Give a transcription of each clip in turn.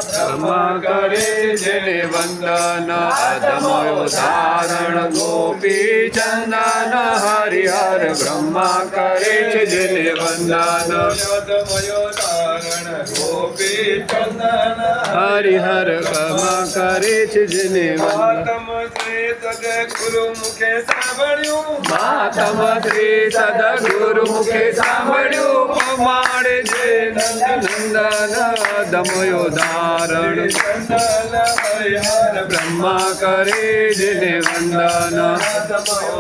ક્ષમા કરે જેને વંદન અધમયો ધારણ ગોપી ચંદન હરિહર બ્રહ્મા કરે છે જેને વંદન અધમયો ધારણ ગોપી ચંદન હરિહર ક્ષમા કરે છે જેને માતમ શ્રી સદગુરુ મુખે સાંભળ્યું માતમ શ્રી સદગુરુ મુખે સાંભળ્યું પમાડે છે નંદન દમયો ધારણ હરિહર બ્રહ્મા કરે જેને વંદન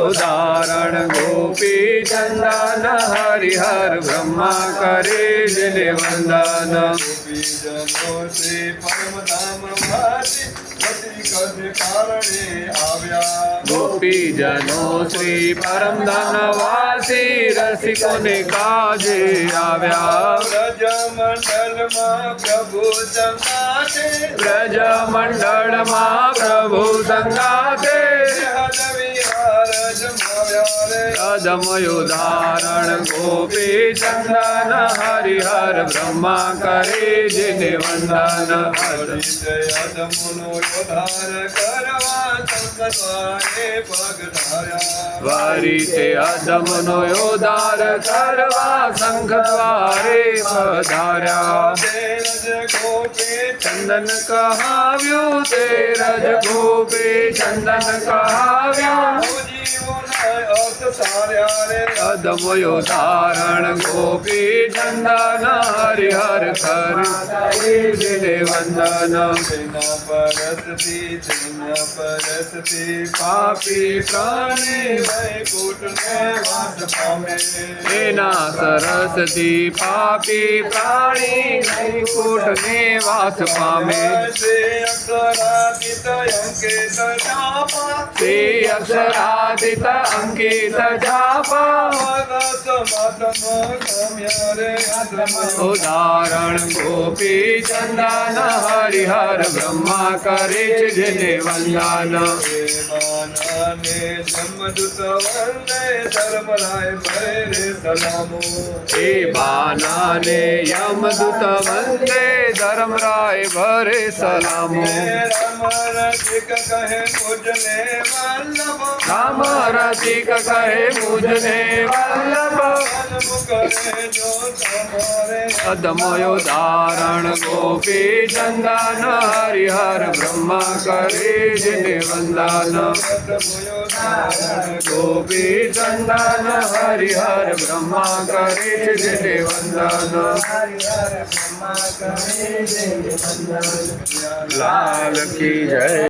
ઉદાહરણ ગોપી ચંદન હરિહર બ્રહ્મા કરે જેને વંદન ગોપીજનો શ્રી પરમધામ વાસી ગતિ કદ કારણે આવ્યા ગોપીજનો શ્રી પરમધન વાસી રસિકોને કાજે આવ્યા વ્રજ મંડળમાં પ્રભુ સંગાતે બ્રજ મંડળમાં પ્રભુ સંગાતે હદવિહાર જમાવ્યા રે અદમયો ધારણ ગોપી ચંદન હરિહર બ્રહ્મા કરે જેને વંદન અદમુનો યોધાર કરવા સંકટવાને પગ ધાર્યા વારીતે અદમનો યોધાર કરવા શંખ દ્વારે પધાર્યા રજ ગોપી ચંદન કહાવ્યું તે રજ ગોપી ચંદન કહાવ્યું અર્થ સાર્યા રે અદમયો ધારણ ગોપી ચંદન હરિહર કર જેને વંદન તેના પરસતી પાપી પ્રાણી વૈકુંઠને વાસ પામે એના સરસથી પાપી પ્રાણી વૈકુંઠને વાસ પામે શ્રી અક્ષરાદિત અંકિત જાપા તે અક્ષરાદિત અંકિત જાપા ઉદાહરણ ગોપી ચંદન હરિહર બ્રહ્મા કરે છે જેને વંદન એ બાનાને યમદૂત વંદે ધર્મરાય ભરે સલામો રામ રસિક કહે મુજને વલ્લભ અદમયો ધારણ ગોપી ચંદન હરિહર બ્રહ્મા કરે જેને વંદન ગોપી ચંદન હરિહર બ્રહ્મા કરે છે જેને વંદન લાલ કી જય।